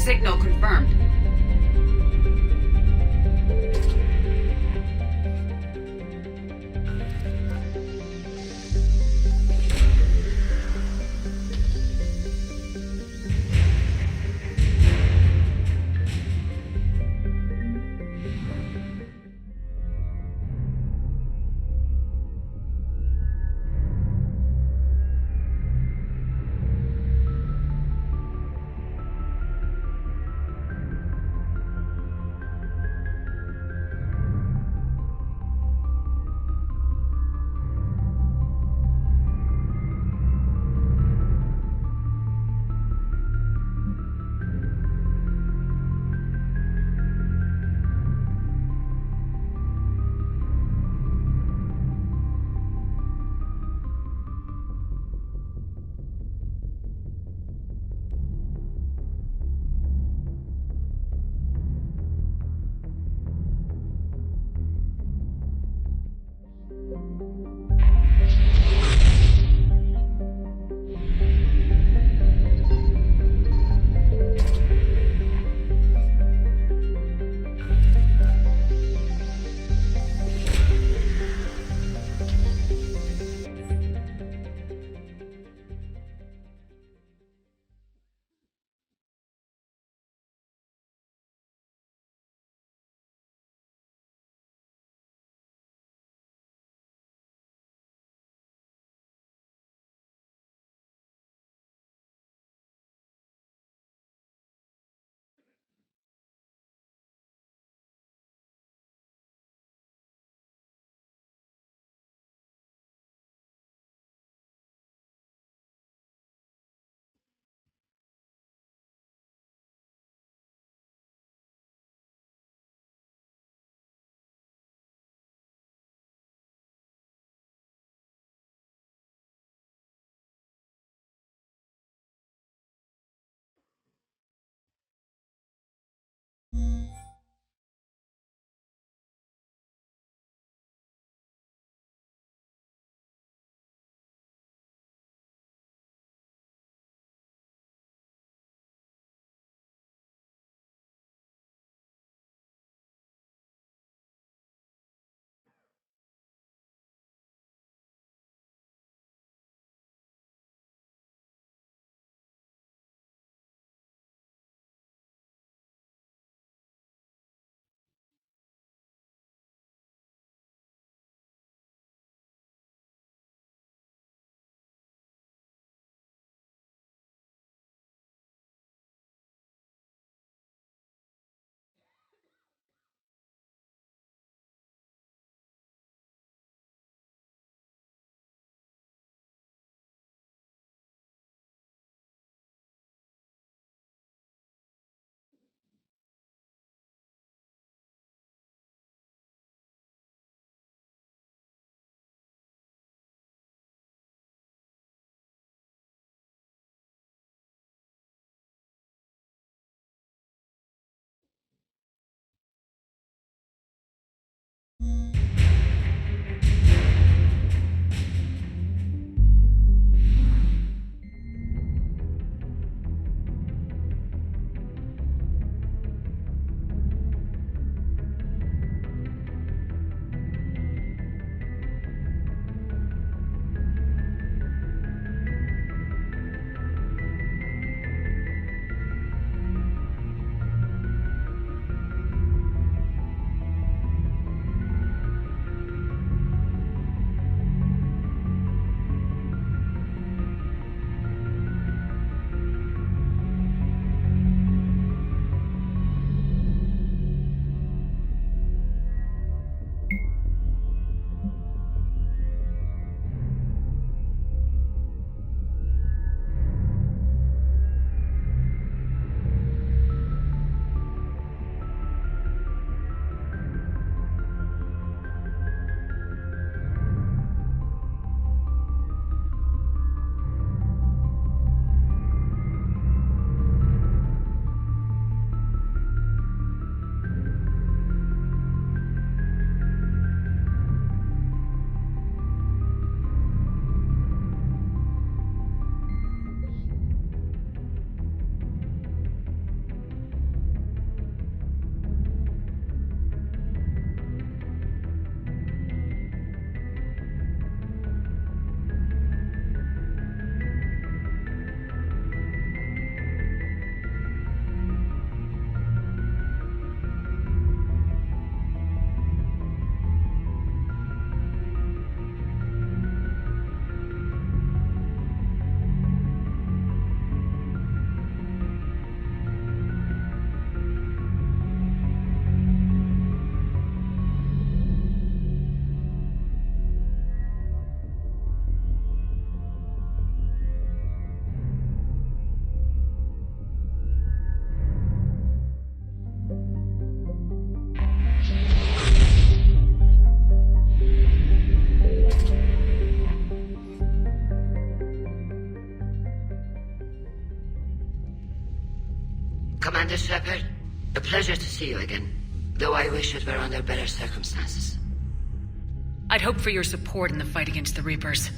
Signal confirmed. Commander Shepard, a pleasure to see you again, though I wish it were under better circumstances. I'd hoped for your support in the fight against the Reapers.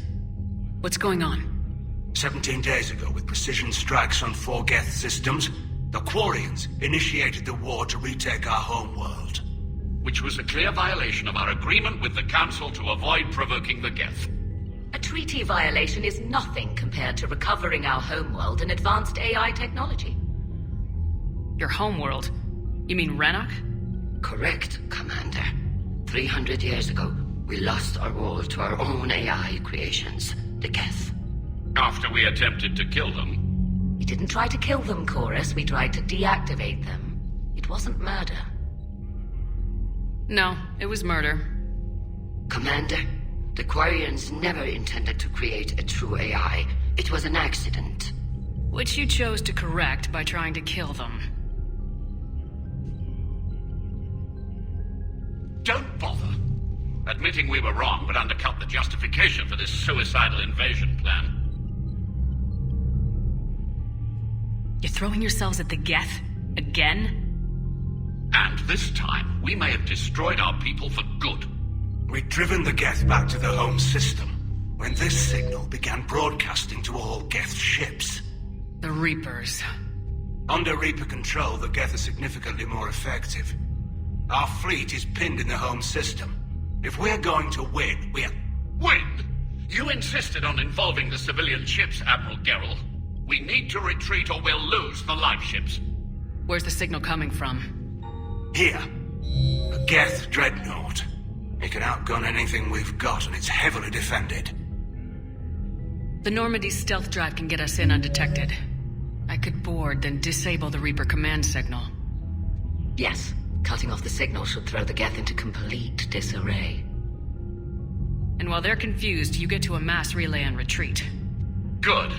What's going on? 17 days ago, with precision strikes on 4 Geth systems, the Quarians initiated the war to retake our homeworld. Which was a clear violation of our agreement with the Council to avoid provoking the Geth. A treaty violation is nothing compared to recovering our homeworld and advanced AI technology. Your homeworld? You mean Rannoch? Correct, Commander. 300 years ago, we lost our world to our own AI creations, the Geth. After we attempted to kill them. We didn't try to kill them, Chorus. We tried to deactivate them. It wasn't murder. No, it was murder. Commander, the Quarians never intended to create a true AI. It was an accident. Which you chose to correct by trying to kill them. Don't bother. Admitting we were wrong would undercut the justification for this suicidal invasion plan. You're throwing yourselves at the Geth? Again? And this time, we may have destroyed our people for good. We'd driven the Geth back to the home system when this signal began broadcasting to all Geth ships. The Reapers. Under Reaper control, the Geth are significantly more effective. Our fleet is pinned in the home system. If we're going to win, Win? You insisted on involving the civilian ships, Admiral Gerrel. We need to retreat or we'll lose the live ships. Where's the signal coming from? Here. A Geth Dreadnought. It can outgun anything we've got, and it's heavily defended. The Normandy stealth drive can get us in undetected. I could board, then disable the Reaper command signal. Yes, cutting off the signal should throw the Geth into complete disarray. And while they're confused, you get to a mass relay and retreat. Good.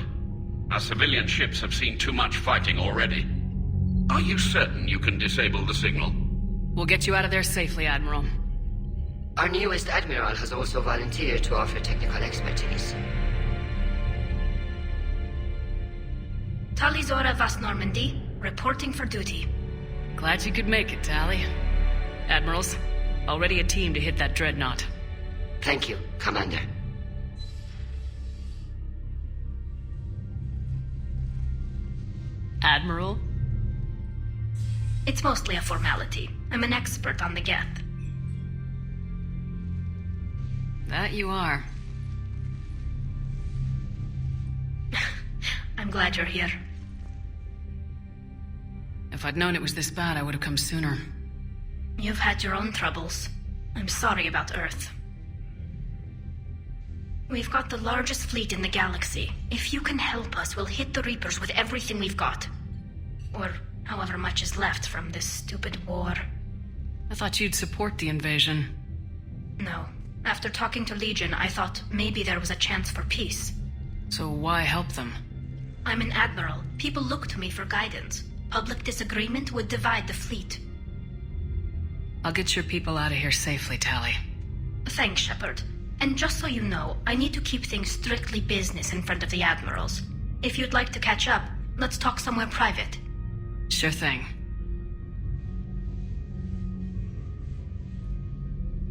Our civilian ships have seen too much fighting already. Are you certain you can disable the signal? We'll get you out of there safely, Admiral. Our newest Admiral has also volunteered to offer technical expertise. Talizora Vas Normandy, reporting for duty. Glad you could make it, Tally. Admirals, already a team to hit that Dreadnought. Thank you, Commander. Admiral? It's mostly a formality. I'm an expert on the Geth. That you are. I'm glad you're here. If I'd known it was this bad, I would have come sooner. You've had your own troubles. I'm sorry about Earth. We've got the largest fleet in the galaxy. If you can help us, we'll hit the Reapers with everything we've got. Or however much is left from this stupid war. I thought you'd support the invasion. No. After talking to Legion, I thought maybe there was a chance for peace. So why help them? I'm an admiral. People look to me for guidance. Public disagreement would divide the fleet. I'll get your people out of here safely, Tally. Thanks, Shepard. And just so you know, I need to keep things strictly business in front of the admirals. If you'd like to catch up, let's talk somewhere private. Sure thing.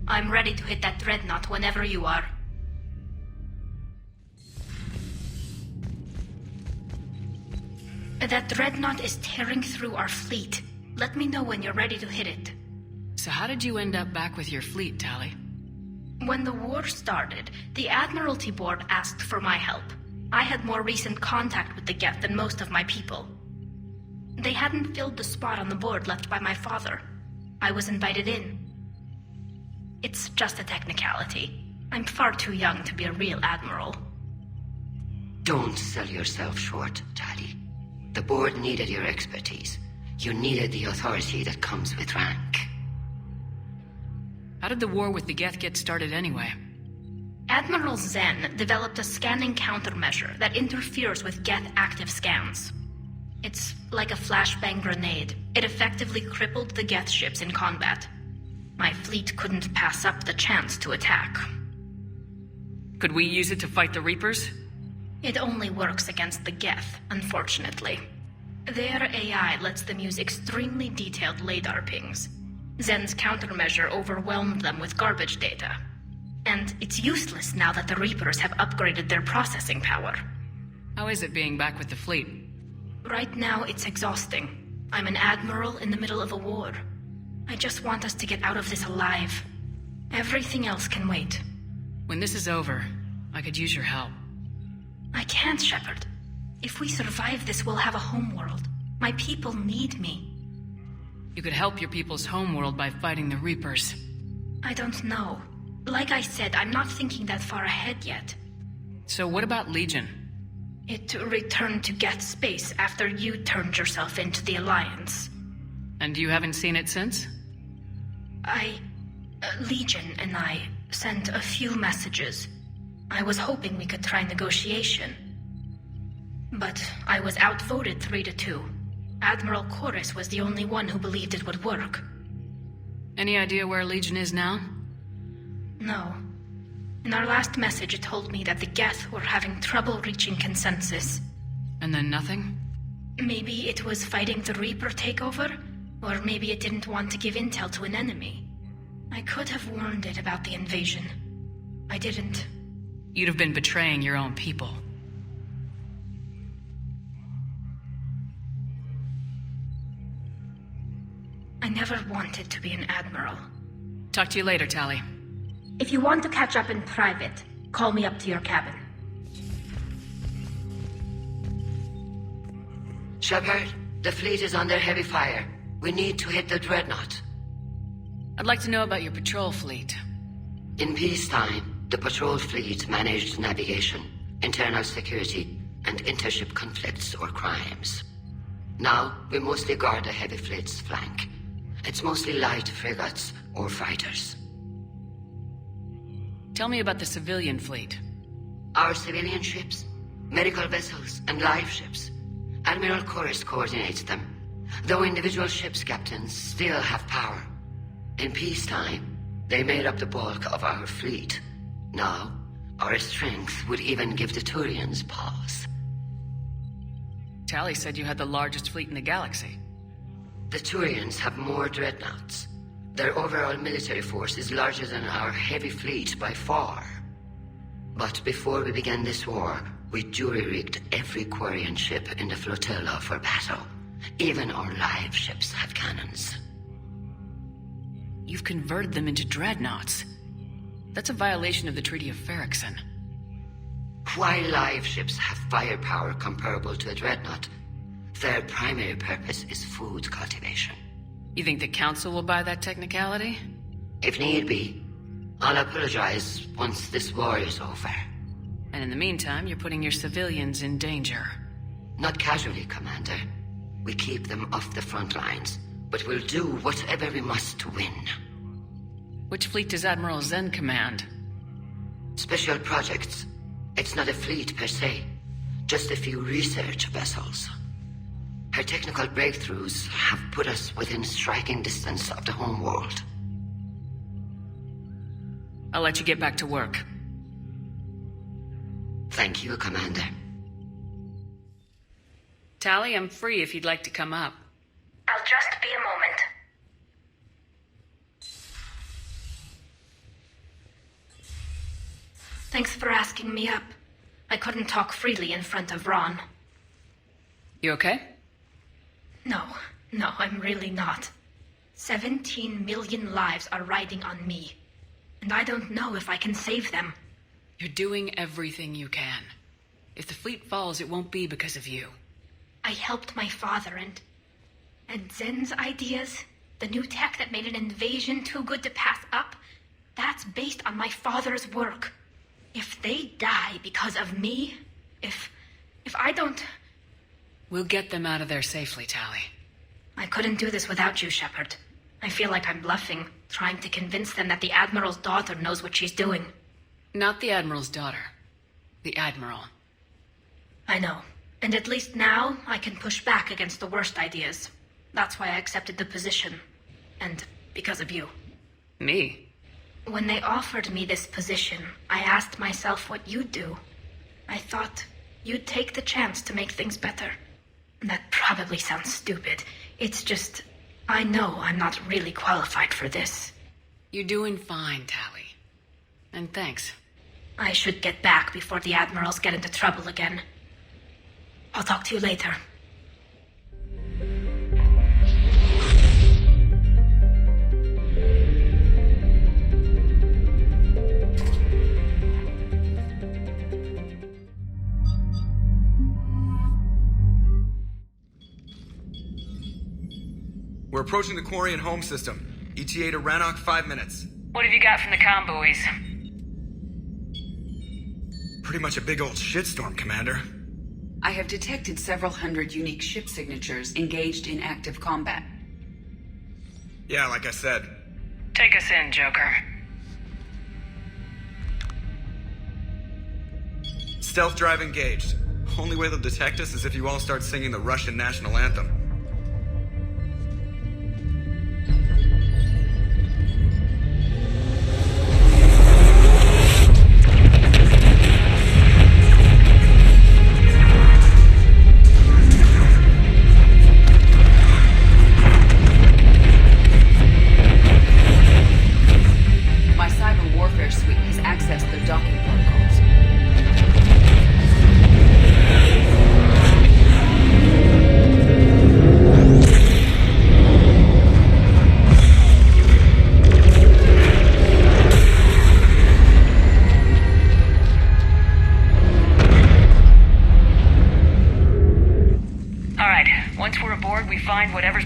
I'm ready to hit that Dreadnought whenever you are. That Dreadnought is tearing through our fleet. Let me know when you're ready to hit it. So how did you end up back with your fleet, Tally? When the war started, the Admiralty Board asked for my help. I had more recent contact with the Geth than most of my people. They hadn't filled the spot on the board left by my father. I was invited in. It's just a technicality. I'm far too young to be a real admiral. Don't sell yourself short, Tally. The board needed your expertise. You needed the authority that comes with rank. How did the war with the Geth get started anyway? Admiral Zen developed a scanning countermeasure that interferes with Geth active scans. It's like a flashbang grenade. It effectively crippled the Geth ships in combat. My fleet couldn't pass up the chance to attack. Could we use it to fight the Reapers? It only works against the Geth, unfortunately. Their AI lets them use extremely detailed LiDAR pings. Zen's countermeasure overwhelmed them with garbage data. And it's useless now that the Reapers have upgraded their processing power. How is it being back with the fleet? Right now, it's exhausting. I'm an admiral in the middle of a war. I just want us to get out of this alive. Everything else can wait. When this is over, I could use your help. I can't, Shepard. If we survive this, we'll have a homeworld. My people need me. You could help your people's homeworld by fighting the Reapers. I don't know. Like I said, I'm not thinking that far ahead yet. So what about Legion? It returned to Geth space after you turned yourself into the Alliance. And you haven't seen it since? Legion and I sent a few messages. I was hoping we could try negotiation. But I was outvoted 3-2. Admiral Chorus was the only one who believed it would work. Any idea where Legion is now? No. In our last message, it told me that the Geth were having trouble reaching consensus. And then nothing? Maybe it was fighting the Reaper takeover, or maybe it didn't want to give intel to an enemy. I could have warned it about the invasion. I didn't. You'd have been betraying your own people. I never wanted to be an admiral. Talk to you later, Tali. If you want to catch up in private, call me up to your cabin. Shepard, the fleet is under heavy fire. We need to hit the Dreadnought. I'd like to know about your patrol fleet. In peacetime, the patrol fleet managed navigation, internal security, and intership conflicts or crimes. Now, we mostly guard the heavy fleet's flank. It's mostly light frigates or fighters. Tell me about the civilian fleet. Our civilian ships, medical vessels, and live ships. Admiral Chorus coordinates them, though individual ships' captains still have power. In peacetime, they made up the bulk of our fleet. Now, our strength would even give the Turians pause. Tali said you had the largest fleet in the galaxy. The Turians have more dreadnoughts. Their overall military force is larger than our heavy fleet by far. But before we began this war, we jury-rigged every Quarian ship in the flotilla for battle. Even our live ships have cannons. You've converted them into dreadnoughts. That's a violation of the Treaty of Ferrixon. While live ships have firepower comparable to a dreadnought, their primary purpose is food cultivation. You think the Council will buy that technicality? If need be, I'll apologize once this war is over. And in the meantime, you're putting your civilians in danger. Not casually, Commander. We keep them off the front lines, but we'll do whatever we must to win. Which fleet does Admiral Zen command? Special projects. It's not a fleet per se, just a few research vessels. Her technical breakthroughs have put us within striking distance of the homeworld. I'll let you get back to work. Thank you, Commander. Tali, I'm free if you'd like to come up. I'll just be a moment. Thanks for asking me up. I couldn't talk freely in front of Ron. You okay? No, I'm really not. 17 million lives are riding on me. And I don't know if I can save them. You're doing everything you can. If the fleet falls, it won't be because of you. I helped my father and Zen's ideas, the new tech that made an invasion too good to pass up, that's based on my father's work. If they die because of me, if I don't... We'll get them out of there safely, Tali. I couldn't do this without you, Shepard. I feel like I'm bluffing, trying to convince them that the Admiral's daughter knows what she's doing. Not the Admiral's daughter. The Admiral. I know. And at least now, I can push back against the worst ideas. That's why I accepted the position. And because of you. Me? When they offered me this position, I asked myself what you'd do. I thought you'd take the chance to make things better. That probably sounds stupid. It's just, I know I'm not really qualified for this. You're doing fine, Tally. And thanks. I should get back before the Admirals get into trouble again. I'll talk to you later. We're approaching the Quarian home system. ETA to Rannoch, 5 minutes. What have you got from the comm buoys? Pretty much a big old shitstorm, Commander. I have detected several hundred unique ship signatures engaged in active combat. Yeah, like I said. Take us in, Joker. Stealth drive engaged. Only way they'll detect us is if you all start singing the Russian national anthem.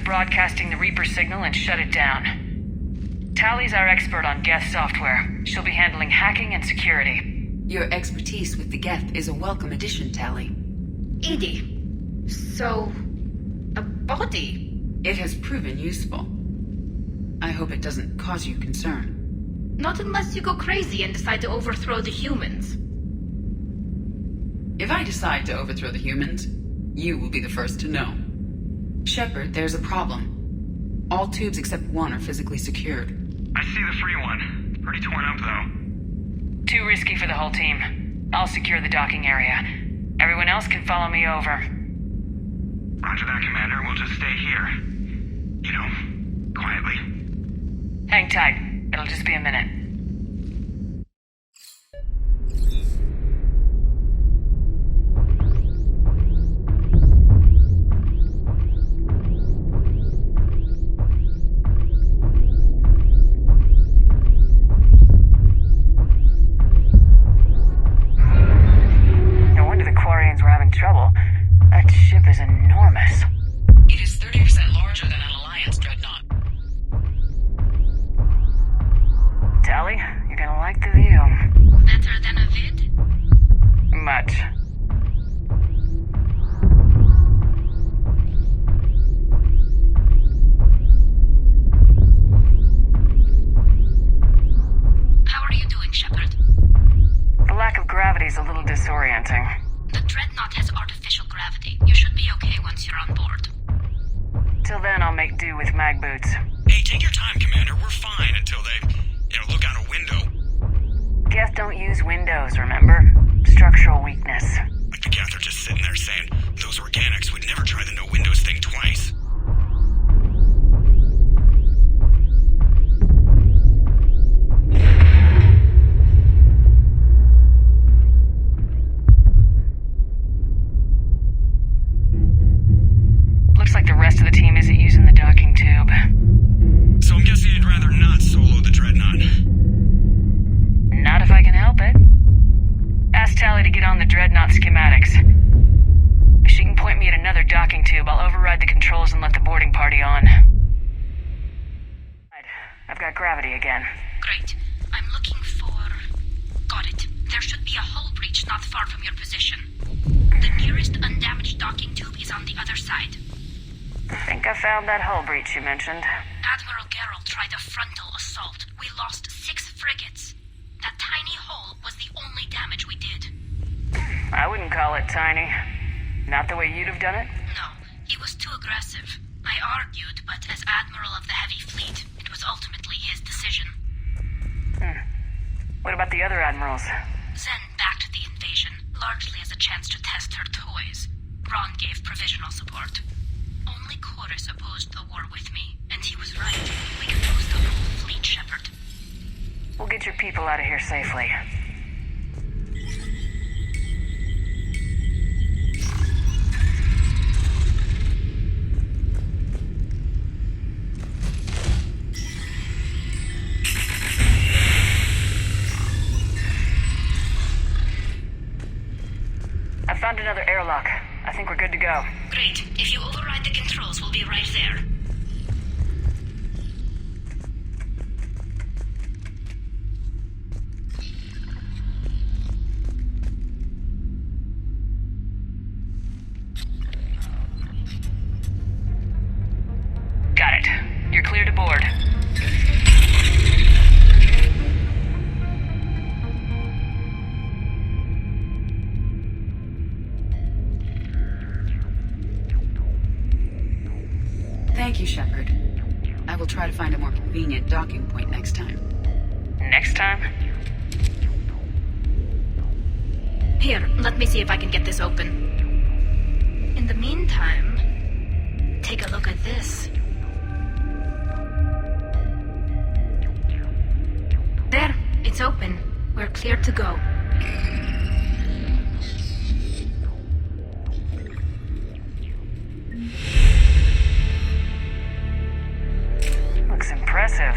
Broadcasting the Reaper signal and shut it down. Tally's our expert on Geth software. She'll be handling hacking and security. Your expertise with the Geth is a welcome addition, Tally. Edie, so... a body? It has proven useful. I hope it doesn't cause you concern. Not unless you go crazy and decide to overthrow the humans. If I decide to overthrow the humans, you will be the first to know. Shepard, there's a problem. All tubes except one are physically secured. I see the free one. Pretty torn up, though. Too risky for the whole team. I'll secure the docking area. Everyone else can follow me over. Roger that, Commander. We'll just stay here. You know, quietly. Hang tight. It'll just be a minute. Trouble. That ship is enormous. It is 30% larger than an Alliance Dreadnought. Tally, you're gonna like the view. Better than a vid? Much. How are you doing, Shepard? The lack of gravity is a little disorienting. The Dreadnought has artificial gravity. You should be okay once you're on board. Till then, I'll make do with mag boots. Hey, take your time, Commander. We're fine until they, look out a window. Geth don't use windows, remember? Structural weakness. Like the Geth are just sitting there saying, those organics would never try the no windows thing twice. Looks like the rest of the team isn't using the docking tube. So I'm guessing you'd rather not solo the Dreadnought. Not if I can help it. Ask Tally to get on the Dreadnought schematics. If she can point me at another docking tube, I'll override the controls and let the boarding party on. I've got gravity again. Great. I'm looking for... Got it. There should be a hull breach not far from your position. The nearest undamaged docking tube is on the other side. I think I found that hull breach you mentioned. Admiral Geralt tried a frontal assault. We lost 6 frigates. That tiny hole was the only damage we did. I wouldn't call it tiny. Not the way you'd have done it? No, he was too aggressive. I argued, but as Admiral of the Heavy Fleet, it was ultimately his decision. What about the other admirals? Zen backed the invasion, largely as a chance to test her toys. Ron gave provisional support. Only Chorus opposed the war with me, and he was right. We can lose the whole fleet, Shepard. We'll get your people out of here safely. I found another airlock. I think we're good to go. Great. If you override the controls, we'll be right there. Got it. You're clear to board. Thank you, Shepard. I will try to find a more convenient docking point next time. Next time? Here, let me see if I can get this open. In the meantime, take a look at this. There, it's open. We're clear to go. Looks impressive.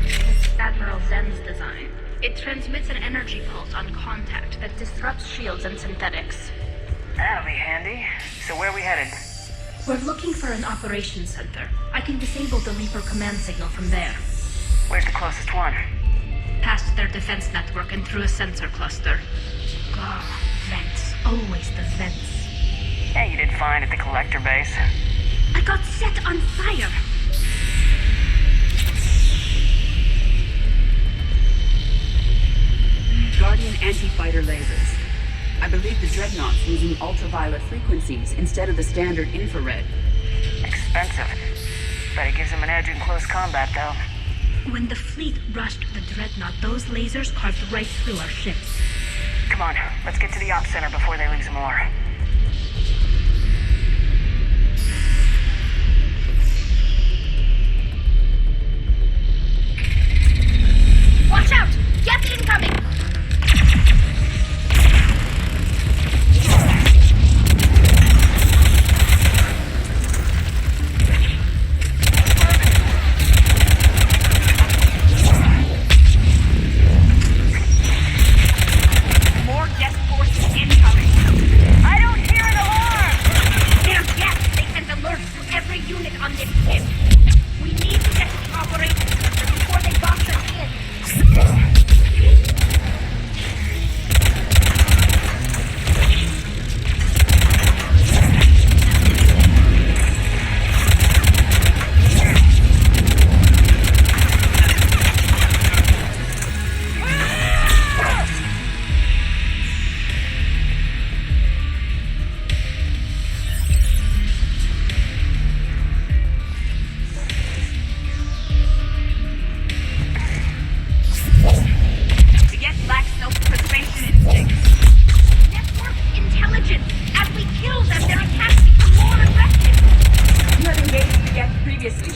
It's Admiral Zen's design. It transmits an energy pulse on contact that disrupts shields and synthetics. That'll be handy. So where are we headed? We're looking for an operations center. I can disable the Reaper command signal from there. Where's the closest one? Past their defense network and through a sensor cluster. Oh, vents. Always the vents. Yeah, you did fine at the collector base. I got set on fire! Guardian anti-fighter lasers. I believe the Dreadnought's using ultraviolet frequencies instead of the standard infrared. Expensive. But it gives them an edge in close combat, though. When the fleet rushed the Dreadnought, those lasers carved right through our ships. Come on, let's get to the ops center before they lose more. Watch out! Geth incoming! More Geth forces incoming! I don't hear an alarm! They're Geth! They sent alerts to every unit on this ship. We need to get to the operations center before they box us in.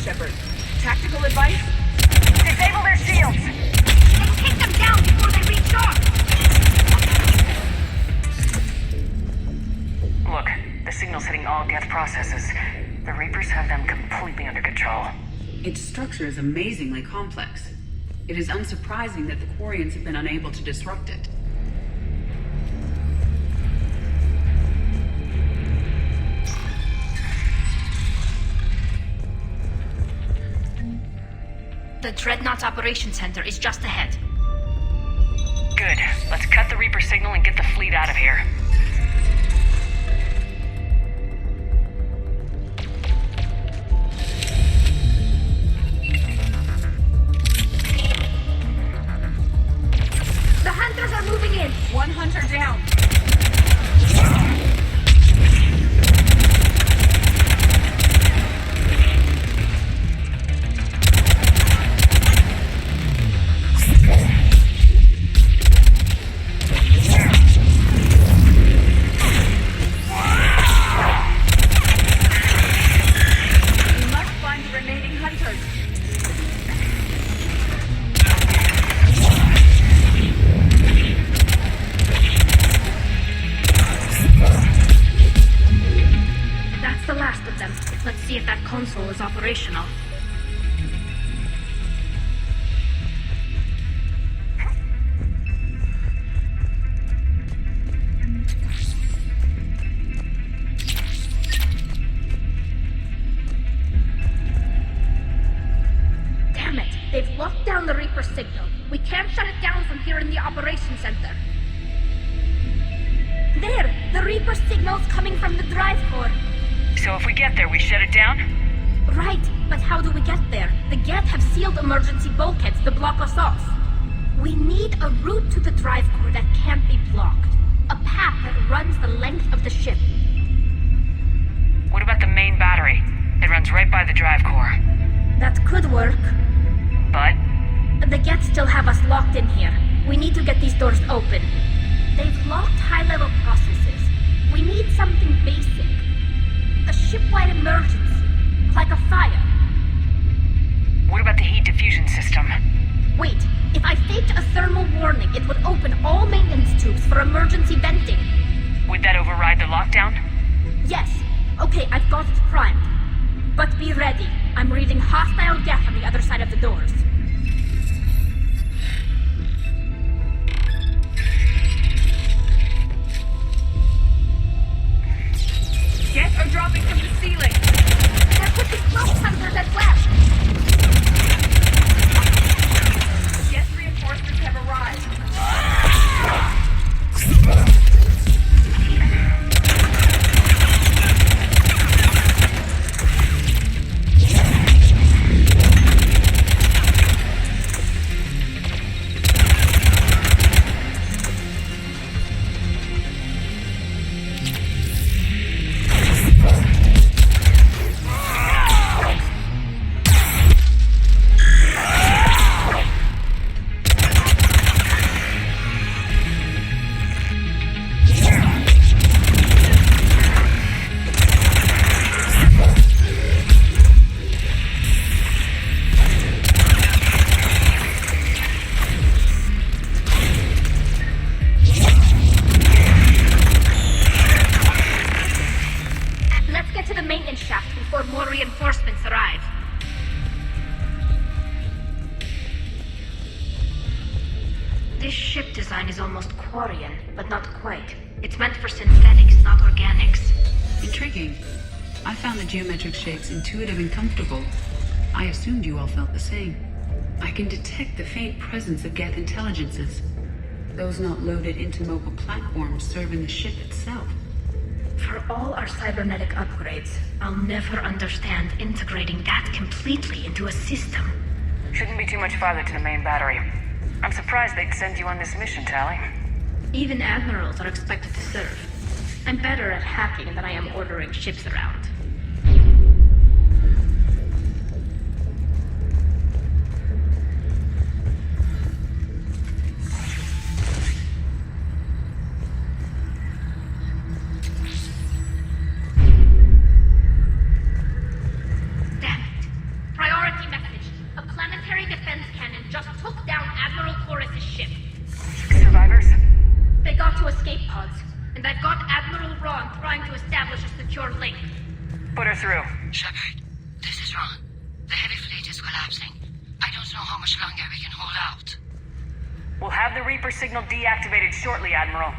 Shepard. Tactical advice? Disable their shields! Let's take them down before they reach shore! Look, the signal's hitting all Geth processes. The Reapers have them completely under control. Its structure is amazingly complex. It is unsurprising that the Quarians have been unable to disrupt it. The Dreadnought Operations Center is just ahead. Good. Let's cut the Reaper signal and get the fleet out of here. The hunters are moving in! One hunter down! Let's see if that console is operational. Damn it! They've locked down the Reaper signal. We can't shut it down from here in the operations center. There! The Reaper signal's coming from the drive core. So if we get there, we shut it down? Right, but how do we get there? The Geth have sealed emergency bulkheads to block us off. We need a route to the drive core that can't be blocked. A path that runs the length of the ship. What about the main battery? It runs right by the drive core. That could work. But? The Geth still have us locked in here. We need to get these doors open. They've locked high-level processes. We need something basic. A ship-wide emergency. Like a fire. What about the heat diffusion system? Wait, if I faked a thermal warning, it would open all maintenance tubes for emergency venting. Would that override the lockdown? Yes. Okay, I've got it primed. But be ready. I'm reading hostile Geth on the other side of the doors. Geth are dropping from the ceiling! They're putting close hunters as well! Geth reinforcements have arrived. This ship design is almost Quarian, but not quite. It's meant for synthetics, not organics. Intriguing. I found the geometric shapes intuitive and comfortable. I assumed you all felt the same. I can detect the faint presence of Geth intelligences. Those not loaded into mobile platforms serving the ship itself. For all our cybernetic upgrades, I'll never understand integrating that completely into a system. Shouldn't be too much farther to the main battery. I'm surprised they'd send you on this mission, Tally. Even admirals are expected to serve. I'm better at hacking than I am ordering ships around. Shepard, this is Ron. The heavy fleet is collapsing. I don't know how much longer we can hold out. We'll have the Reaper signal deactivated shortly, Admiral.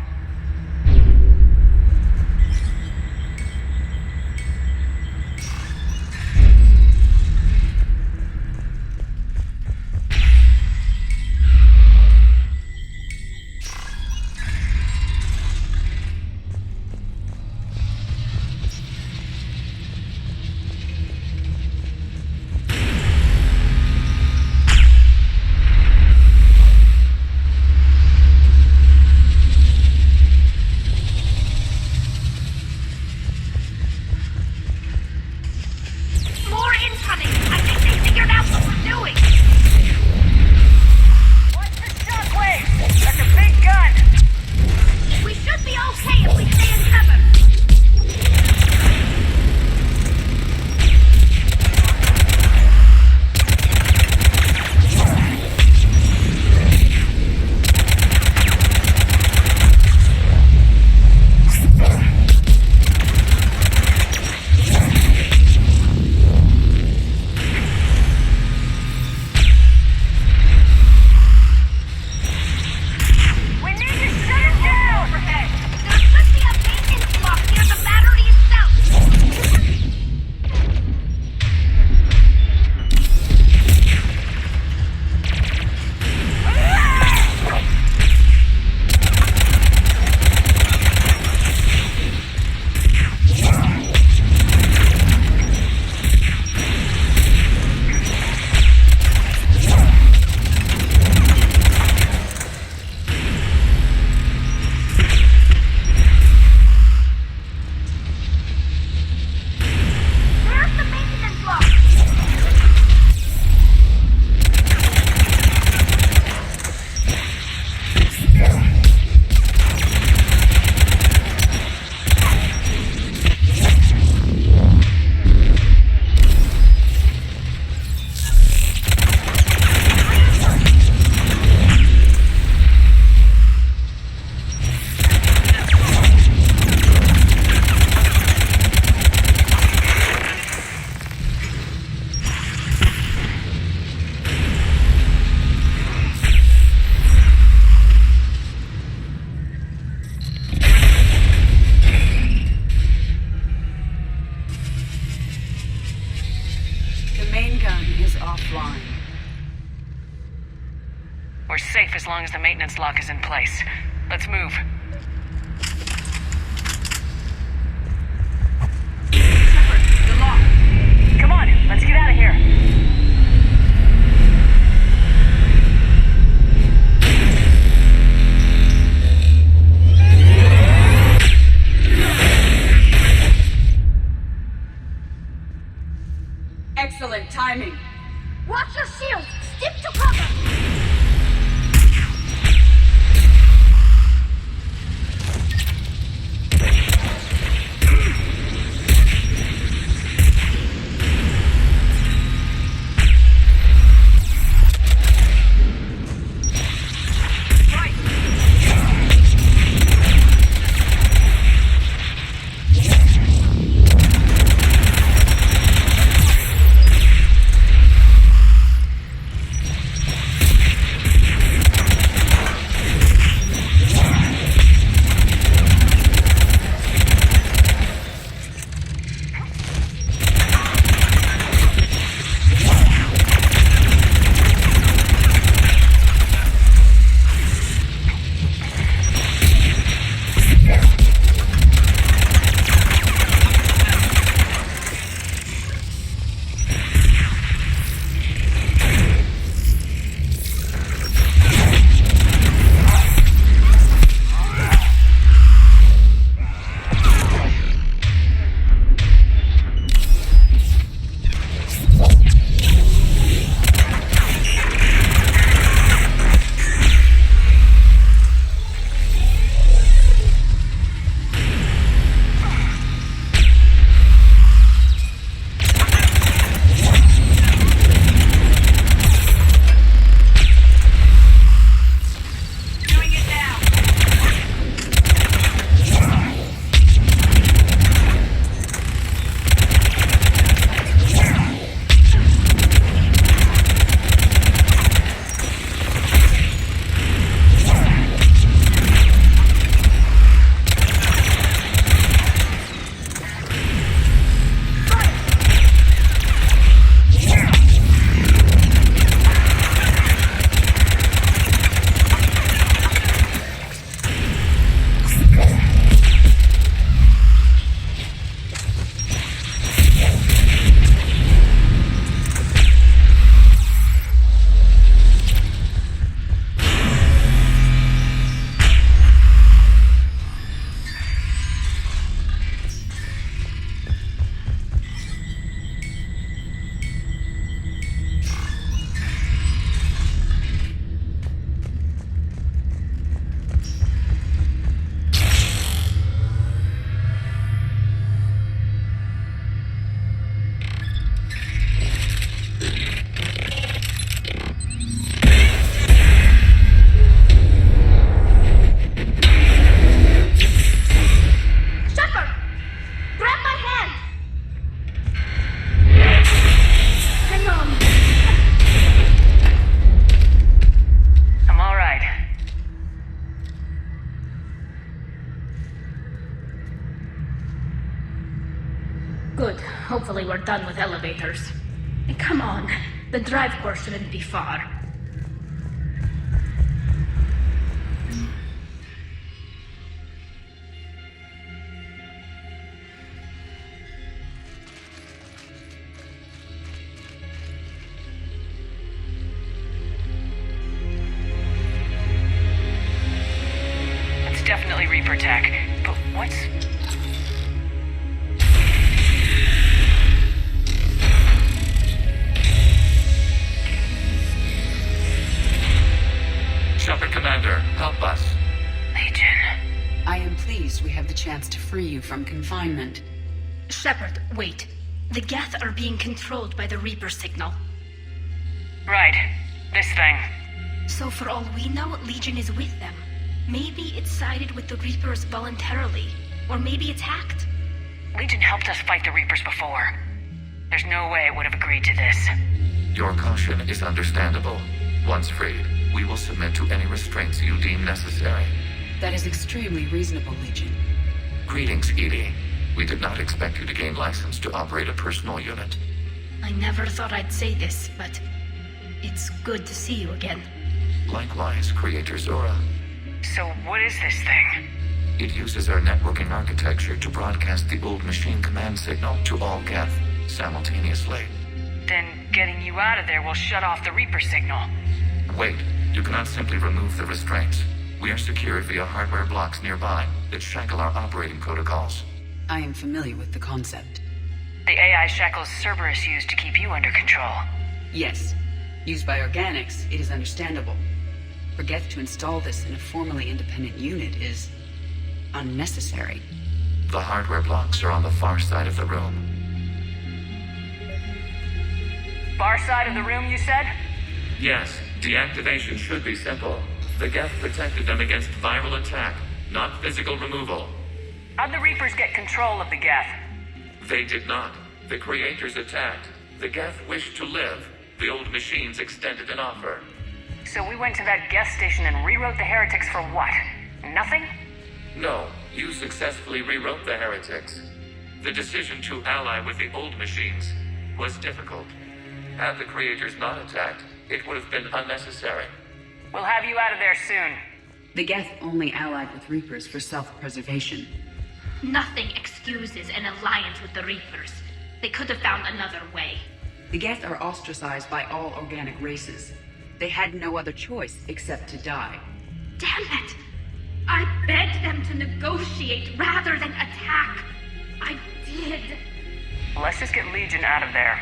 offline. We're safe as long as the maintenance lock is in place. Let's move. Shepard, the lock. Come on, let's get out of here. Excellent timing. Watch your shields! Stick to cover! Good. Hopefully we're done with elevators. Come on. The drive core shouldn't be far. It's definitely Reaper tech, but what's... Shepard, Commander, help us. Legion. I am pleased we have the chance to free you from confinement. Shepard, wait. The Geth are being controlled by the Reaper signal. Right. This thing. So for all we know, Legion is with them. Maybe it sided with the Reapers voluntarily. Or maybe it's hacked. Legion helped us fight the Reapers before. There's no way it would have agreed to this. Your caution is understandable. Once freed, we will submit to any restraints you deem necessary. That is extremely reasonable, Legion. Greetings, Edie. We did not expect you to gain license to operate a personal unit. I never thought I'd say this, but it's good to see you again. Likewise, Creator Zora. So what is this thing? It uses our networking architecture to broadcast the old machine command signal to all Geth simultaneously. Then getting you out of there will shut off the Reaper signal. Wait, you cannot simply remove the restraints. We are secured via hardware blocks nearby that shackle our operating protocols. I am familiar with the concept. The AI shackles Cerberus used to keep you under control. Yes. Used by organics, it is understandable. For Geth to install this in a formally independent unit is unnecessary. The hardware blocks are on the far side of the room. Far side of the room, you said? Yes, deactivation should be simple. The Geth protected them against viral attack, not physical removal. How'd the Reapers get control of the Geth? They did not. The Creators attacked. The Geth wished to live. The old machines extended an offer. So we went to that Geth station and rewrote the heretics for what? Nothing? No, you successfully rewrote the heretics. The decision to ally with the old machines was difficult. Had the Creators not attacked, it would have been unnecessary. We'll have you out of there soon. The Geth only allied with Reapers for self-preservation. Nothing excuses an alliance with the Reapers. They could have found another way. The Geth are ostracized by all organic races. They had no other choice except to die. Damn it! I begged them to negotiate rather than attack. I did. Let's just get Legion out of there.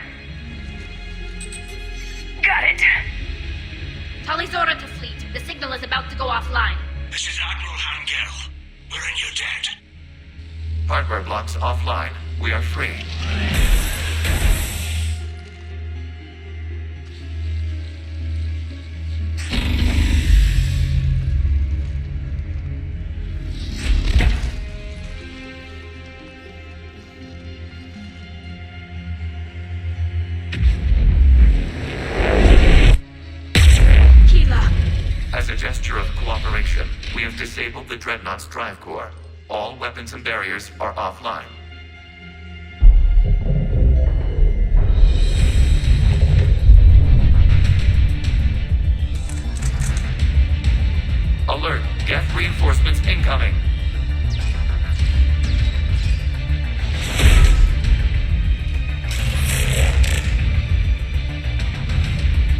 Got it! Tali Zora to fleet. The signal is about to go offline. This is Admiral Hangel. We're in your debt. Hardware blocks offline. We are free. As a gesture of cooperation, we have disabled the Dreadnought's drive core. All weapons and barriers are offline. Alert! Geth reinforcements incoming!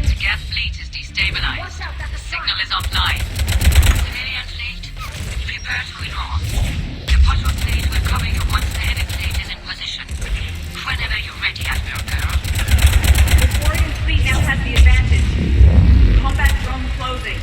The Geth fleet is destabilized. The signal is offline. Civilian fleet, prepare to withdraw. The Potter's fleet will cover you once the heavy fleet is in position. Whenever you're ready, Admiral Girl. The Quarians fleet now has the advantage. Combat drone closing.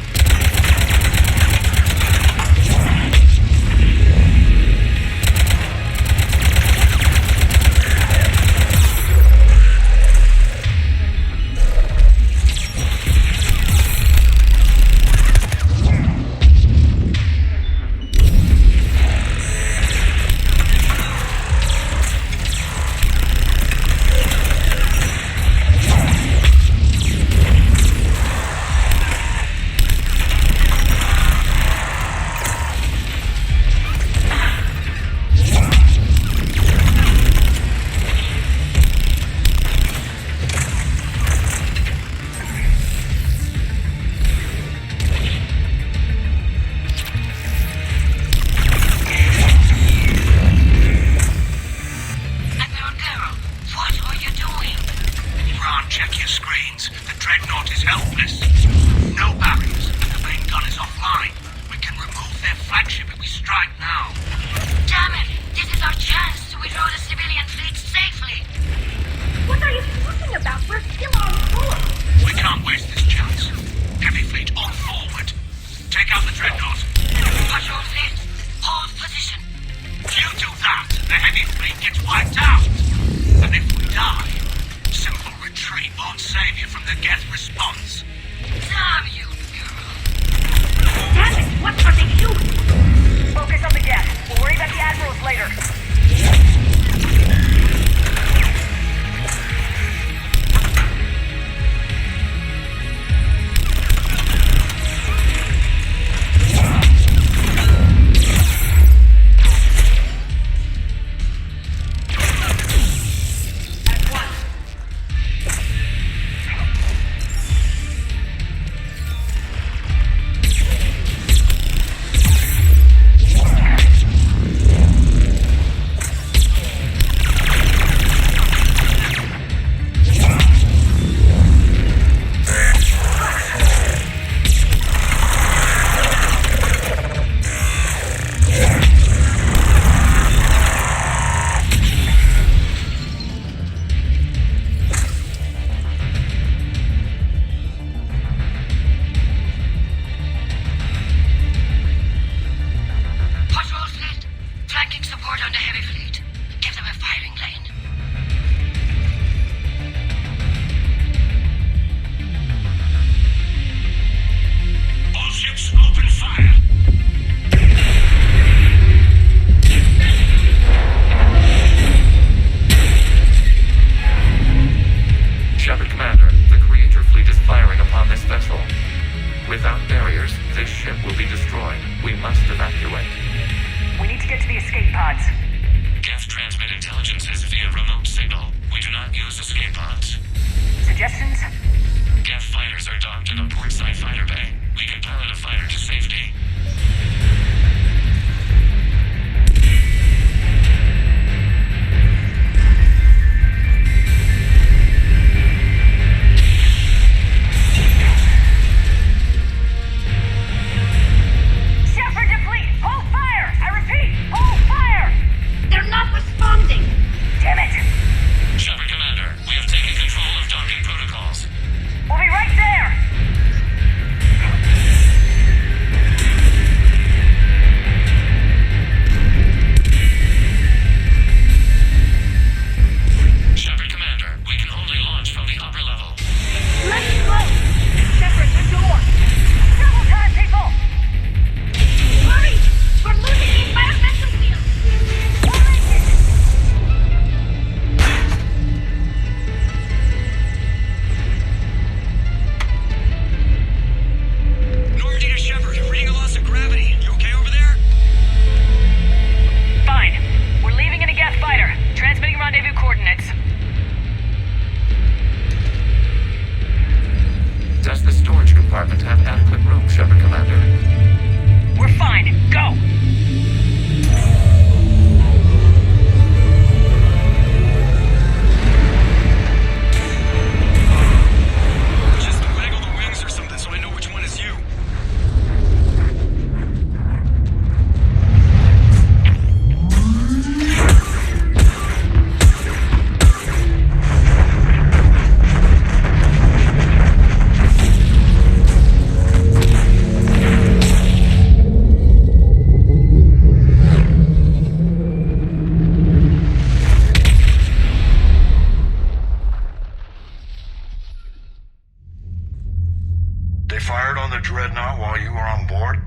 They fired on the Dreadnought while you were on board?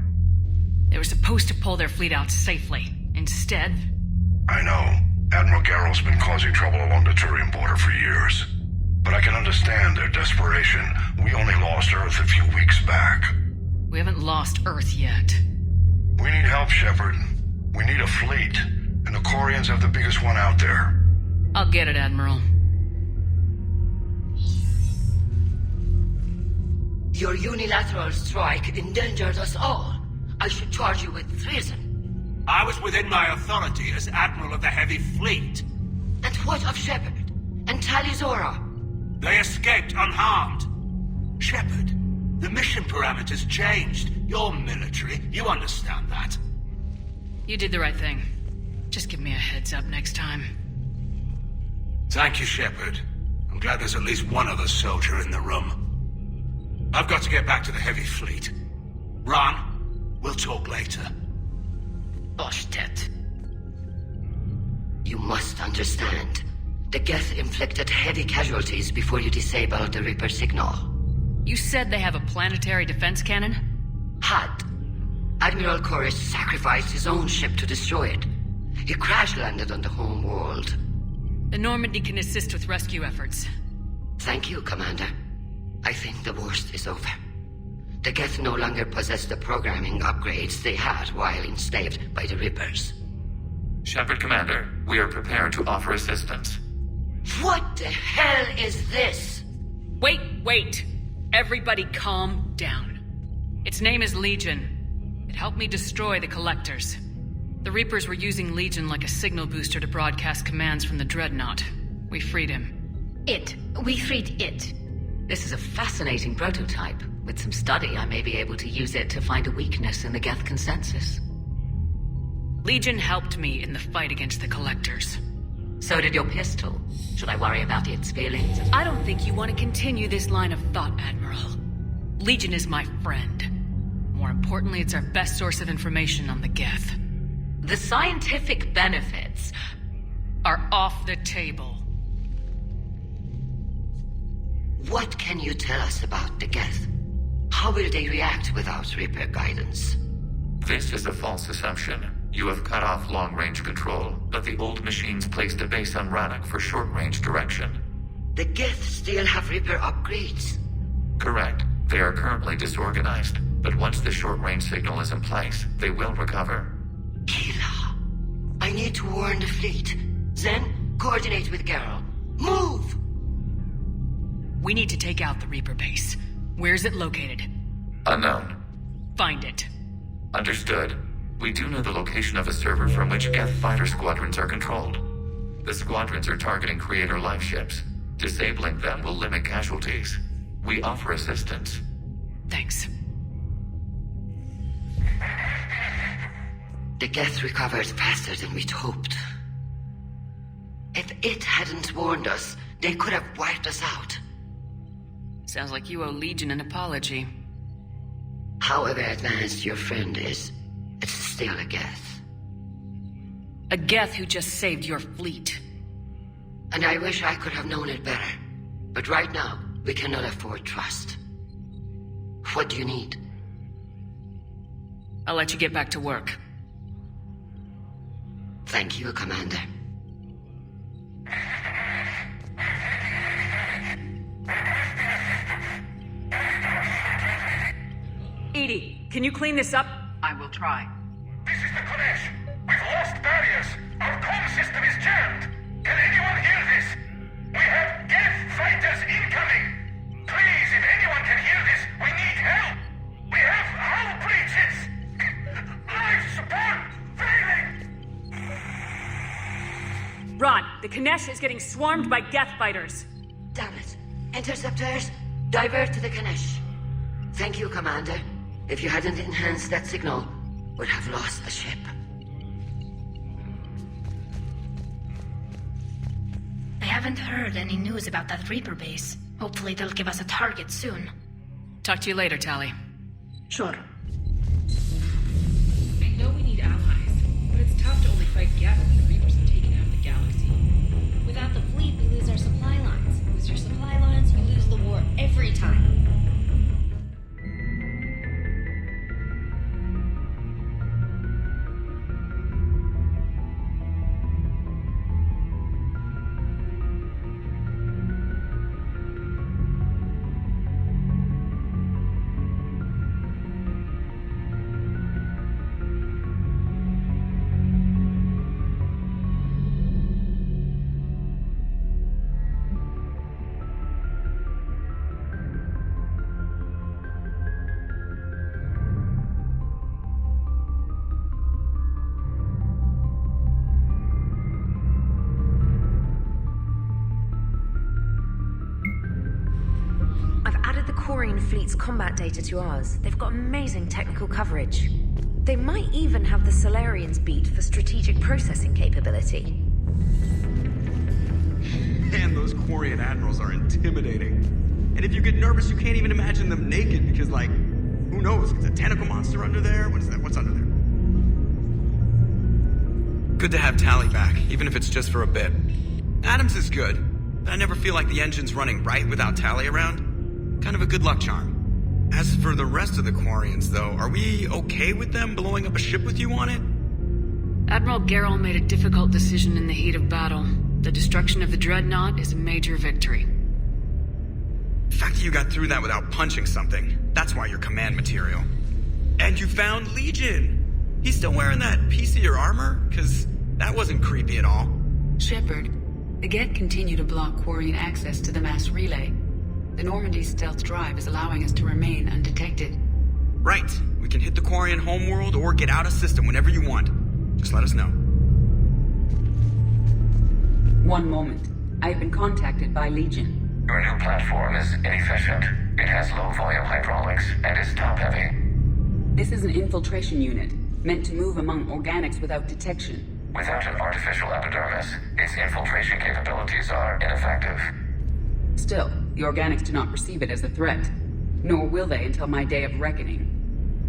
They were supposed to pull their fleet out safely. Instead... I know. Admiral Geralt's been causing trouble along the Turian border for years. But I can understand their desperation. We only lost Earth a few weeks back. We haven't lost Earth yet. We need help, Shepard. We need a fleet. And the Quarians have the biggest one out there. I'll get it, Admiral. Your unilateral strike endangered us all. I should charge you with treason. I was within my authority as Admiral of the Heavy Fleet. And what of Shepard? And Talizora? They escaped unharmed. Shepard, the mission parameters changed. You're military. You understand that. You did the right thing. Just give me a heads up next time. Thank you, Shepard. I'm glad there's at least one other soldier in the room. I've got to get back to the Heavy Fleet. Ron, we'll talk later. Boshtet. You must understand. The Geth inflicted heavy casualties before you disabled the Reaper signal. You said they have a planetary defense cannon? Had. Admiral Koris sacrificed his own ship to destroy it. He crash-landed on the home world. The Normandy can assist with rescue efforts. Thank you, Commander. I think the worst is over. The Geth no longer possess the programming upgrades they had while enslaved by the Reapers. Shepard, Commander, we are prepared to offer assistance. What the hell is this? Wait! Everybody calm down. Its name is Legion. It helped me destroy the Collectors. The Reapers were using Legion like a signal booster to broadcast commands from the Dreadnought. We freed him. We freed it. This is a fascinating prototype. With some study, I may be able to use it to find a weakness in the Geth consensus. Legion helped me in the fight against the Collectors. So did your pistol. Should I worry about its feelings? I don't think you want to continue this line of thought, Admiral. Legion is my friend. More importantly, it's our best source of information on the Geth. The scientific benefits are off the table. What can you tell us about the Geth? How will they react without Reaper guidance? This is a false assumption. You have cut off long-range control, but the old machines placed a base on Rannoch for short-range direction. The Geth still have Reaper upgrades? Correct. They are currently disorganized, but once the short-range signal is in place, they will recover. Kila, I need to warn the fleet. Then, coordinate with Geralt. Move! We need to take out the Reaper base. Where is it located? Unknown. Find it. Understood. We do know the location of a server from which Geth fighter squadrons are controlled. The squadrons are targeting Creator life ships. Disabling them will limit casualties. We offer assistance. Thanks. The Geth recovered faster than we'd hoped. If it hadn't warned us, they could have wiped us out. Sounds like you owe Legion an apology. However advanced your friend is, it's still a Geth. A Geth who just saved your fleet. And I wish I could have known it better. But right now, we cannot afford trust. What do you need? I'll let you get back to work. Thank you, Commander. Edie, can you clean this up? I will try. This is the Kodesh. We've lost barriers. Our comm system is jammed. Can anyone hear this? We have Geth fighters incoming. Please, if anyone can hear this, we need help. We have hull breaches. Life support failing. Ron, the Kanesh is getting swarmed by Geth fighters. Damn it. Interceptors, divert to the Kanesh. Thank you, Commander. If you hadn't enhanced that signal, we'd have lost the ship. I haven't heard any news about that Reaper base. Hopefully they'll give us a target soon. Talk to you later, Tali. Sure. I know we need allies, but it's tough to only fight Geth when the Reapers have taken out the galaxy. Without the fleet, we lose our supply lines. Lose your supply lines, you lose the war every time. Quarian fleet's combat data to ours. They've got amazing technical coverage. They might even have the Solarians beat for strategic processing capability. Man, those Quarian admirals are intimidating. And if you get nervous, you can't even imagine them naked because, like, who knows? It's a tentacle monster under there? What is that? What's under there? Good to have Tally back, even if it's just for a bit. Adams is good, but I never feel like the engine's running right without Tally around. Kind of a good luck charm. As for the rest of the Quarians, though, are we okay with them blowing up a ship with you on it? Admiral Gerrel made a difficult decision in the heat of battle. The destruction of the Dreadnought is a major victory. The fact that you got through that without punching something, that's why you're command material. And you found Legion! He's still wearing that piece of your armor? Because that wasn't creepy at all. Shepard, the Geth continue to block Quarian access to the mass relay. The Normandy stealth drive is allowing us to remain undetected. Right. We can hit the Quarian homeworld or get out of system whenever you want. Just let us know. One moment. I've been contacted by Legion. Your new platform is inefficient. It has low-volume hydraulics and is top-heavy. This is an infiltration unit, meant to move among organics without detection. Without an artificial epidermis, its infiltration capabilities are ineffective. Still, the organics do not perceive it as a threat. Nor will they until my day of reckoning.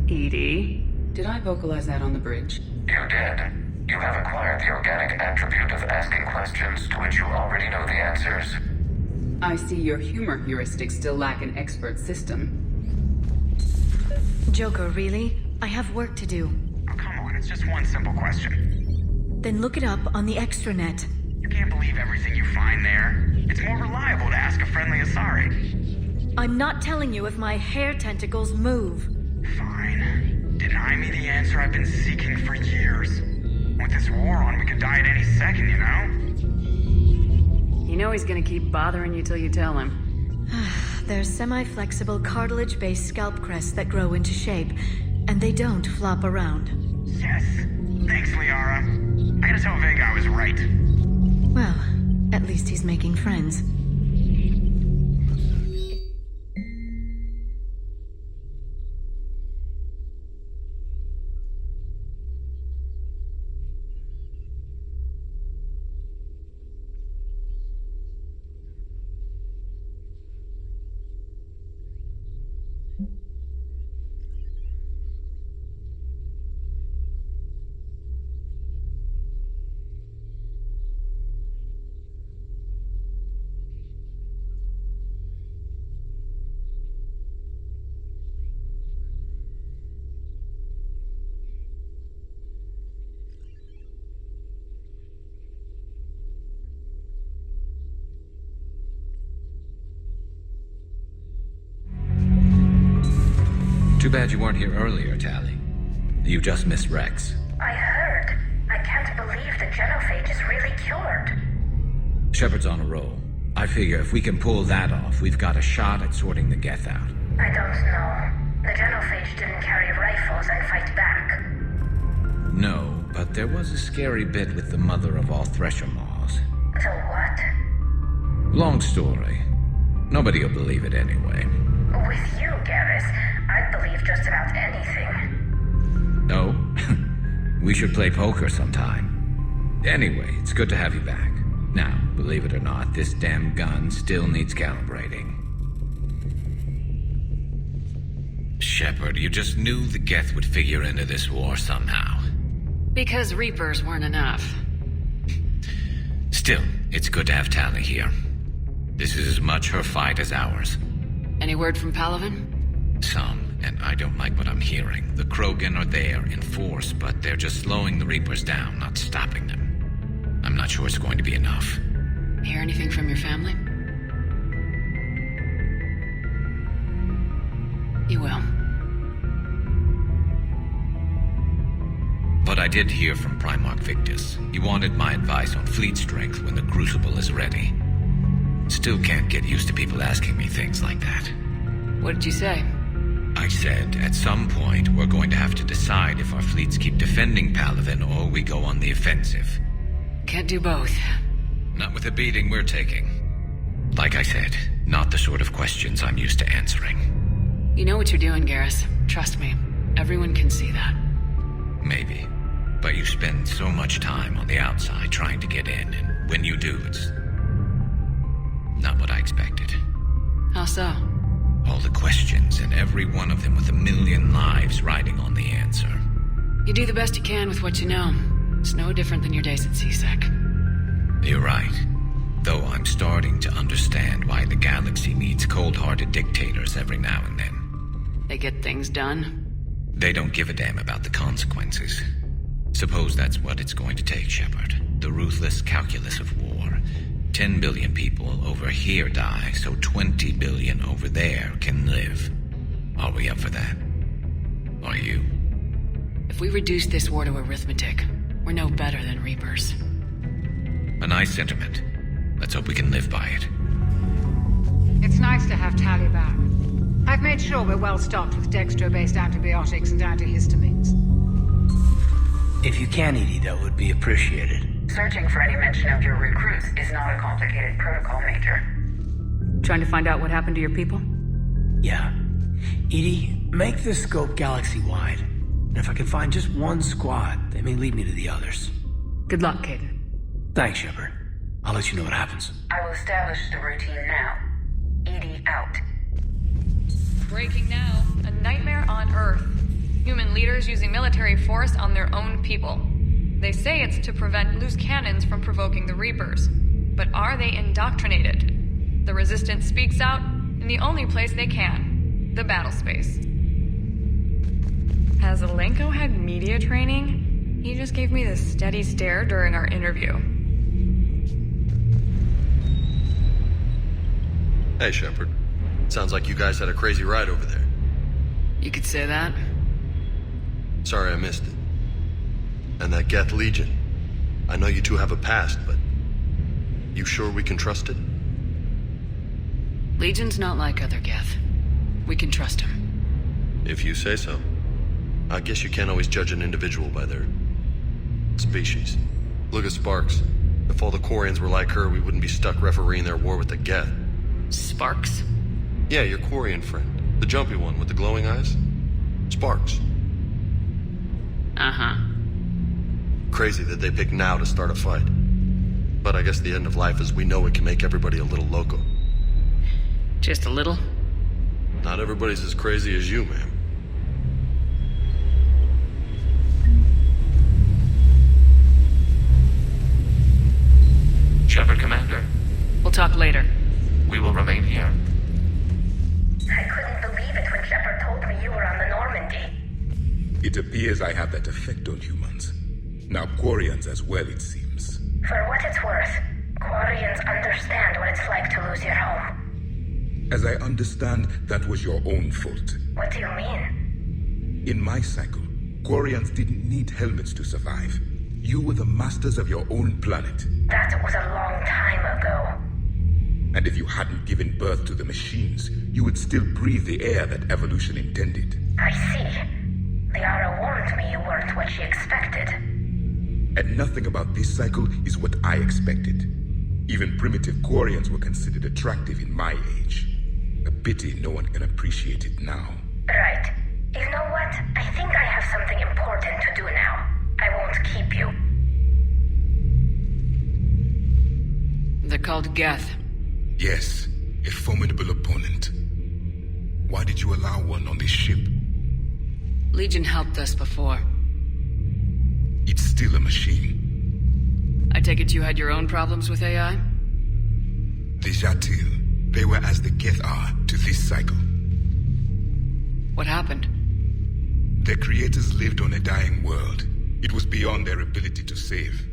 Edie, did I vocalize that on the bridge? You did. You have acquired the organic attribute of asking questions to which you already know the answers. I see your humor heuristics still lack an expert system. Joker, really? I have work to do. Oh, come on, it's just one simple question. Then look it up on the extranet. You can't believe everything you find there. It's more reliable to ask a friendly Asari. I'm not telling you if my hair tentacles move. Fine. Deny me the answer I've been seeking for years. With this war on, we could die at any second, you know? You know he's gonna keep bothering you till you tell him. They're semi-flexible cartilage-based scalp crests that grow into shape, and they don't flop around. Yes. Thanks, Liara. I gotta tell Vega I was right. Well, at least he's making friends. Too bad you weren't here earlier, Tally. You just missed Rex. I heard. I can't believe the genophage is really cured. Shepard's on a roll. I figure if we can pull that off, we've got a shot at sorting the Geth out. I don't know. The genophage didn't carry rifles and fight back. No, but there was a scary bit with the mother of all Thresher Maws. So what? Long story. Nobody'll believe it anyway. With you, Garrus, I'd believe just about anything. No? We should play poker sometime. Anyway, it's good to have you back. Now, believe it or not, this damn gun still needs calibrating. Shepard, you just knew the Geth would figure into this war somehow. Because Reapers weren't enough. Still, it's good to have Tally here. This is as much her fight as ours. Any word from Palaven? Some, and I don't like what I'm hearing. The Krogan are there in force, but they're just slowing the Reapers down, not stopping them. I'm not sure it's going to be enough. Hear anything from your family? You will. But I did hear from Primarch Victus. He wanted my advice on fleet strength when the Crucible is ready. Still can't get used to people asking me things like that. What did you say? I said, at some point, we're going to have to decide if our fleets keep defending Palaven or we go on the offensive. Can't do both. Not with the beating we're taking. Like I said, not the sort of questions I'm used to answering. You know what you're doing, Garrus. Trust me. Everyone can see that. Maybe. But you spend so much time on the outside trying to get in, and when you do, it's not what I expected. How so? All the questions, and every one of them with a million lives riding on the answer. You do the best you can with what you know. It's no different than your days at CSEC. You're right. Though I'm starting to understand why the galaxy needs cold-hearted dictators every now and then. They get things done. They don't give a damn about the consequences. Suppose that's what it's going to take, Shepard. The ruthless calculus of war. 10 billion people over here die, so 20 billion over there can live. Are we up for that? Are you? If we reduce this war to arithmetic, we're no better than Reapers. A nice sentiment. Let's hope we can live by it. It's nice to have Tali back. I've made sure we're well stocked with dextro-based antibiotics and antihistamines. If you can, Edie, that would be appreciated. Searching for any mention of your recruits is not a complicated protocol, Major. Trying to find out what happened to your people? Yeah. Edie, make this scope galaxy-wide. And if I can find just one squad, they may lead me to the others. Good luck, Caden. Thanks, Shepard. I'll let you know what happens. I will establish the routine now. Edie out. Breaking now. A nightmare on Earth. Human leaders using military force on their own people. They say it's to prevent loose cannons from provoking the Reapers. But are they indoctrinated? The Resistance speaks out in the only place they can. The battle space. Has Alenko had media training? He just gave me this steady stare during our interview. Hey, Shepard. Sounds like you guys had a crazy ride over there. You could say that. Sorry I missed it. And that Geth Legion. I know you two have a past, but you sure we can trust it? Legion's not like other Geth. We can trust him. If you say so. I guess you can't always judge an individual by their species. Look at Sparks. If all the Quarians were like her, we wouldn't be stuck refereeing their war with the Geth. Sparks? Yeah, your Quarian friend. The jumpy one with the glowing eyes. Sparks. Uh-huh. Crazy that they pick now to start a fight. But I guess the end of life as we know it can make everybody a little loco. Just a little? Not everybody's as crazy as you, ma'am. Shepard, Commander. We'll talk later. We will remain here. I couldn't believe it when Shepard told me you were on the Normandy. It appears I have that effect on humans. Now Quarians as well, it seems. For what it's worth, Quarians understand what it's like to lose your home. As I understand, that was your own fault. What do you mean? In my cycle, Quarians didn't need helmets to survive. You were the masters of your own planet. That was a long time ago. And if you hadn't given birth to the machines, you would still breathe the air that evolution intended. I see. Liara warned me you weren't what she expected. And nothing about this cycle is what I expected. Even primitive Quarians were considered attractive in my age. A pity no one can appreciate it now. Right. You know what? I think I have something important to do now. I won't keep you. They're called Geth. Yes, a formidable opponent. Why did you allow one on this ship? Legion helped us before. It's still a machine. I take it you had your own problems with AI? The Jatil, they were as the Geth are to this cycle. What happened? Their creators lived on a dying world. It was beyond their ability to save.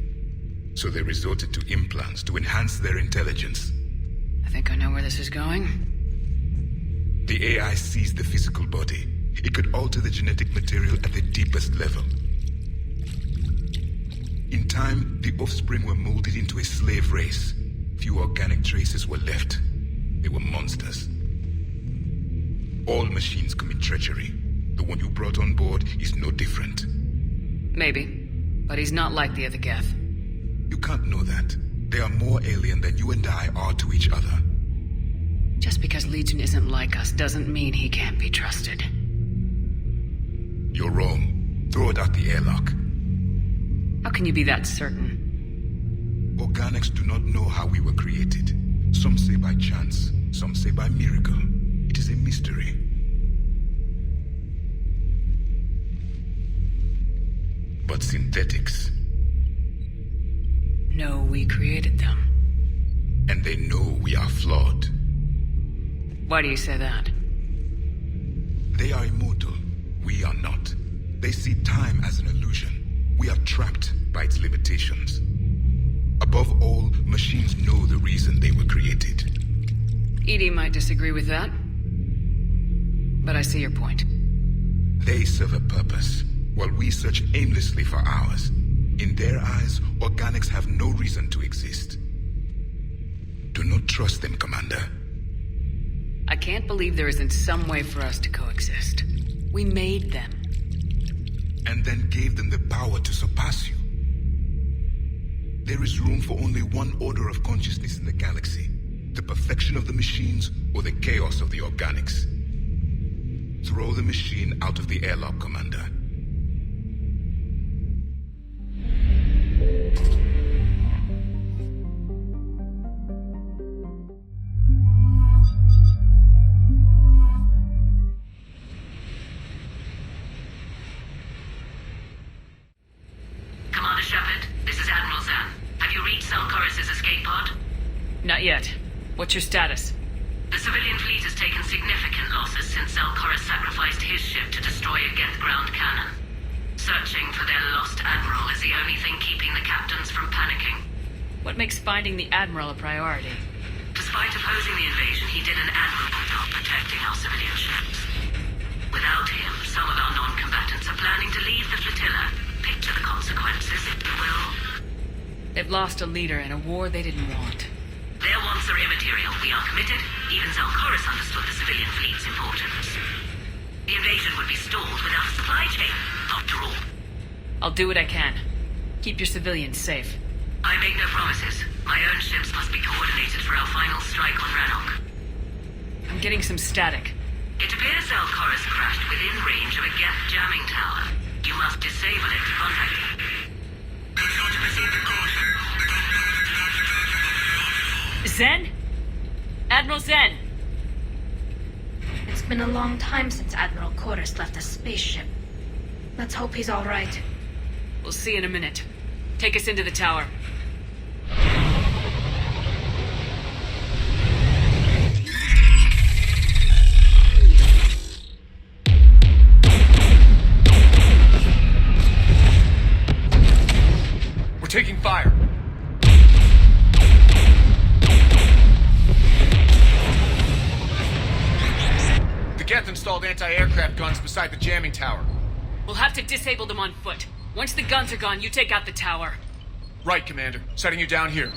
So they resorted to implants to enhance their intelligence. I think I know where this is going. The AI seized the physical body. It could alter the genetic material at the deepest level. In time, the offspring were molded into a slave race. Few organic traces were left. They were monsters. All machines commit treachery. The one you brought on board is no different. Maybe, but he's not like the other Geth. You can't know that. They are more alien than you and I are to each other. Just because Legion isn't like us doesn't mean he can't be trusted. You're wrong. Throw it out the airlock. How can you be that certain? Organics do not know how we were created. Some say by chance, some say by miracle. It is a mystery. But synthetics... No, we created them. And they know we are flawed. Why do you say that? They are immortal. We are not. They see time as an illusion. We are trapped by its limitations. Above all, machines know the reason they were created. Edie might disagree with that. But I see your point. They serve a purpose, while we search aimlessly for ours. In their eyes, organics have no reason to exist. Do not trust them, Commander. I can't believe there isn't some way for us to coexist. We made them. And then gave them the power to surpass you. There is room for only one order of consciousness in the galaxy. The perfection of the machines or the chaos of the organics. Throw the machine out of the airlock, Commander. Commander Shepard, this is Admiral Zan. Have you reached Salcoris' escape pod? Not yet. What's your status? The civilian fleet has taken significant losses since Salcoris sacrificed his ship to destroy a Geth ground cannon. Searching for their lost admiral is the only thing keeping the captains from panicking. What makes finding the Admiral a priority? Despite opposing the invasion, he did an admirable job protecting our civilian ships. Without him, some of our non-combatants are planning to leave the flotilla. Picture the consequences, if you will. They've lost a leader in a war they didn't want. Their wants are immaterial. We are committed. Even Zalcoris understood the civilian fleet's importance. The invasion would be stalled without a supply chain, after all. I'll do what I can. Keep your civilians safe. I make no promises. My own ships must be coordinated for our final strike on Rannoch. I'm getting some static. It appears Zalcoris crashed within range of a Geth jamming tower. You must disable it to contact it. Zen? Admiral Zen! It's been a long time since Admiral Chorus left a spaceship. Let's hope he's all right. We'll see in a minute. Take us into the tower. We're taking fire. The Geth installed anti-aircraft guns beside the jamming tower. We'll have to disable them on foot. Once the guns are gone, you take out the tower. Right, Commander. Setting you down here.